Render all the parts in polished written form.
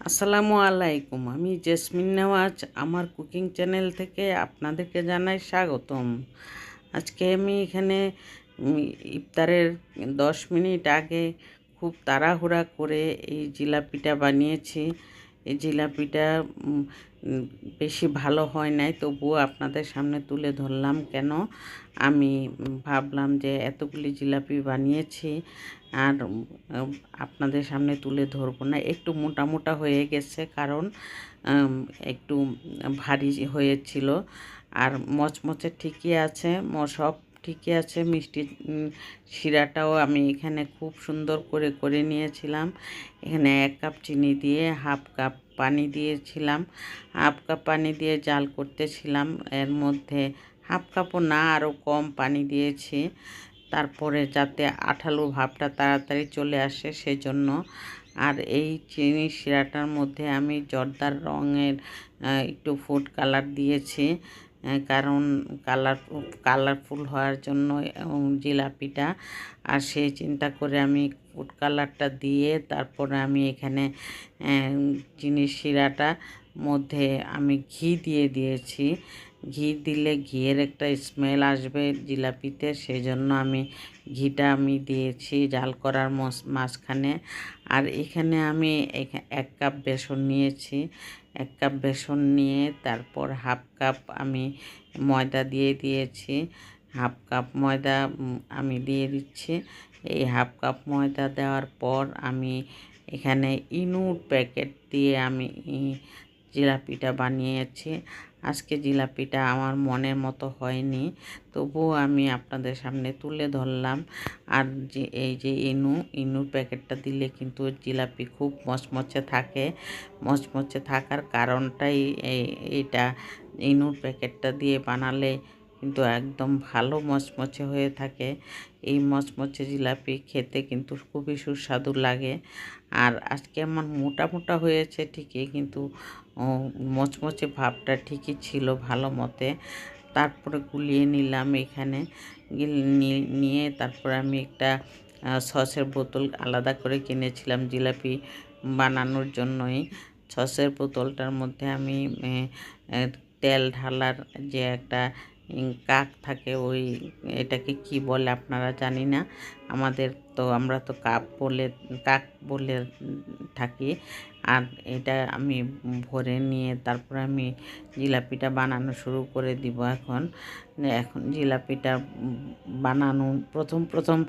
আসসালামু আলাইকুম। আমি জেসমিন নেওয়াজ আমার কুকিং চ্যানেল থেকে আপনাদেরকে জানাই স্বাগতম। আজকে আমি এখানে ইফতারের 10 মিনিট আগে খুব তাড়াহুড়া করে এই জিলাপিটা বানিয়েছি। এই জিলাপিটা উম, উম, বেশি ভালো হয় নাই, তবুও আপনাদের সামনে তুলে ধরলাম। কেন আমি ভাবলাম যে এতগুলি জিলাপি বানিয়েছি আর আপনাদের সামনে তুলে ধরবো না। একটু মোটা মোটা হয়ে গেছে, কারণ একটু ভারী হয়েছিল। আর মচমচে ঠিকই আছে, সব ঠিকই আছে। মিষ্টি শিরাটাও আমি এখানে খুব সুন্দর করে করে নিয়েছিলাম। এখানে 1 কাপ চিনি দিয়ে 1/2 কাপ পানি দিয়েছিলাম। 1/2 কাপ পানি দিয়ে জাল করতেছিলাম। এর মধ্যে 1/2 কাপও না, আরও কম পানি দিয়েছি, তারপরে যাতে আঠালো ভাবটা তাড়াতাড়ি চলে আসে সেজন্য। আর এই চিনি শিরাটার মধ্যে আমি জর্দার রঙের একটু ফুড কালার দিয়েছি, কারণ কালারফুল হওয়ার জন্য জিলাপিটা। আর সেই চিন্তা করে আমি ফুড কালারটা দিয়ে তারপরে আমি এখানে চিনি শিরাটা মধ্যে আমি ঘি দিয়ে দিয়েছি। ঘি দিলে ঘিয়ের একটা স্মেল আসবে জিলাপিতে, সেই জন্য আমি ঘিটা দিয়েছি জাল করার মাঝখানে। আর এখানে আমি 1 কাপ বেসন নিয়েছি। 1 কাপ বেসন নিয়ে তারপর 1/2 কাপ আমি ময়দা দিয়ে দিয়েছি। 1/2 কাপ ময়দা আমি দিয়ে দিচ্ছি। এই 1/2 কাপ ময়দা দেওয়ার পর আমি এখানে ইনুর প্যাকেট দিয়ে আমি জিলাপিটা বানিয়েছি। আজকে জিলাপিটা আমার মনের মতো হয়নি, তবুও আমি আপনাদের সামনে তুলে ধরলাম। আর যে এই যে ইনুর প্যাকেটটা দিলে কিন্তু জিলাপি খুব মচমচে থাকে। মচমচে থাকার কারণটাই এইটা, ইনুর প্যাকেটটা দিয়ে বানালে কিন্তু একদম ভালো মচমচে হয়ে থাকে। এই মচমচে জিলাপি খেতে কিন্তু খুবই সুস্বাদু লাগে। আর আজকে আমার মোটা মোটা হয়েছে ঠিকই, কিন্তু মচমচে ভাবটা ঠিকই ছিল ভালো মতে। তারপরে গুলিয়ে নিলাম এখানে। নিয়ে তারপরে আমি একটা সসের বোতল আলাদা করে কিনেছিলাম জিলাপি বানানোর জন্যই। সসের বোতলটার মধ্যে আমি তেল ঢালার যে একটা কাক থাকে, ওই এটাকে কি বলে আপনারা জানি না, আমরা তো কাক বলে থাকি। আর এটা আমি ভরে নিয়ে তারপর আমি জিলাপিটা বানানো শুরু করে দিব। এখন জিলাপিটা বানানো প্রথম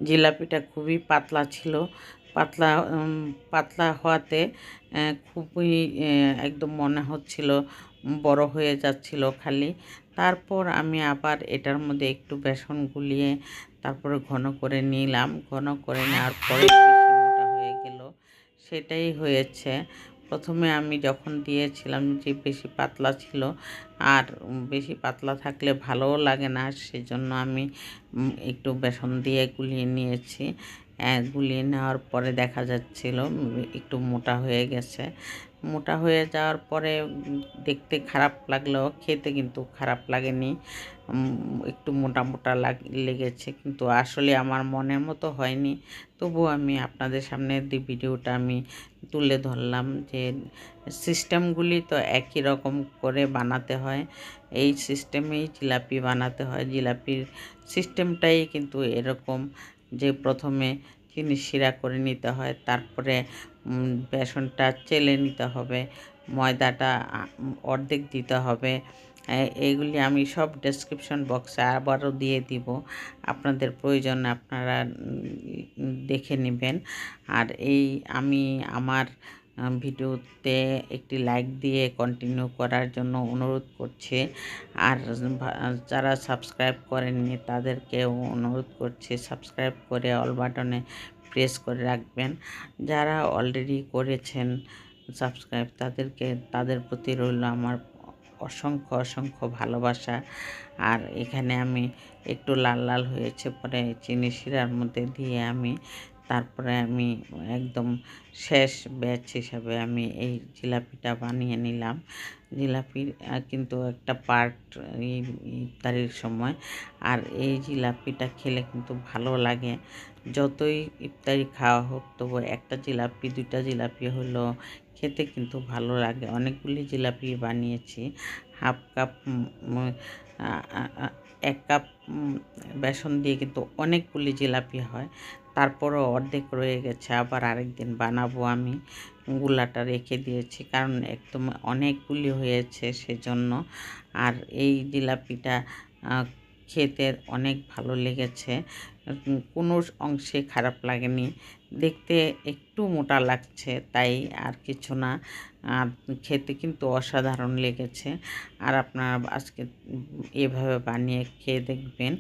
জিলাপিটা খুবই পাতলা ছিল। পাতলা পাতলা হওয়াতে খুবই একদম মনে হচ্ছিল বড় হয়ে যাচ্ছিল খালি। তারপর আমি আবার এটার মধ্যে একটু বেসন গুলিয়ে তারপরে ঘন করে নিলাম। ঘন করে নেওয়ার পরে বেশি মোটা হয়ে গেল, সেটাই হয়েছে। প্রথমে আমি যখন দিয়েছিলাম যে বেশি পাতলা ছিল, আর বেশি পাতলা থাকলে ভালোও লাগে না, সেজন্য আমি একটু বেসন দিয়ে গুলিয়ে নিয়েছি। গুলিয়ে নেওয়ার পরে দেখা যাচ্ছিল একটু মোটা হয়ে গেছে। মোটা হয়ে যাওয়ার পরে দেখতে খারাপ লাগলেও খেতে কিন্তু খারাপ লাগেনি। একটু মোটা মোটা লেগেছে, কিন্তু আসলে আমার মনের মতো হয়নি। তবুও আমি আপনাদের সামনে ভিডিওটা আমি তুলে ধরলাম যে সিস্টেমগুলি তো একই রকম করে বানাতে হয়। এই সিস্টেমেই জিলাপি বানাতে হয়। জিলাপির সিস্টেমটাই কিন্তু এরকম, যে প্রথমে চিনি শিরা করে নিতে হয়, তারপরে বেসনটা চেলে নিতে হবে, ময়দাটা অর্ধেক দিতে হবে। এইগুলি আমি সব ডেসক্রিপশন বক্সে আবারও দিয়ে দিব, আপনাদের প্রয়োজনে আপনারা দেখে নেবেন। আর আমি আমার ভিডিওতে একটি লাইক দিয়ে কন্টিনিউ করার জন্য অনুরোধ করছি। আর যারা সাবস্ক্রাইব করেননি তাদেরকেও অনুরোধ করছি সাবস্ক্রাইব করে অল বাটনে প্রেস করে রাখবেন। যারা অলরেডি করেছেন সাবস্ক্রাইব, তাদের প্রতি রইল আমার অসংখ্য ভালোবাসা। আর এখানে আমি একটু লাল লাল হয়েছে পরে চিনি শিরার মধ্যে দিয়ে আমি তারপরে আমি একদম শেষ ব্যাচ হিসাবে আমি এই জিলাপিটা বানিয়ে নিলাম। জিলাপির কিন্তু একটা পার্ট এই ইফতারির সময়, আর এই জিলাপিটা খেলে কিন্তু ভালো লাগে। যতই ইফতারি খাওয়া হোক তবু একটা জিলাপি 2টা জিলাপি হলেও খেতে কিন্তু ভালো লাগে। অনেকগুলি জিলাপি বানিয়েছি। হাফ কাপ 1 কাপ বেসন দিয়ে কিন্তু অনেকগুলি জিলাপি হয়। তারপরও অর্ধেক রয়ে গেছে, আবার আরেকদিন বানাবো আমি। গুলাটা রেখে দিয়েছি কারণ একদম অনেকগুলি হয়েছে সেজন্য। আর এই জিলাপিটা খেতে অনেক ভালো লেগেছে, কোনো অংশে খারাপ লাগেনি। দেখতে একটু মোটা লাগছে তাই, আর কিছু না। আর খেতে কিন্তু অসাধারণ লেগেছে। আর আপনারা আজকে এভাবে বানিয়ে খেয়ে দেখবেন।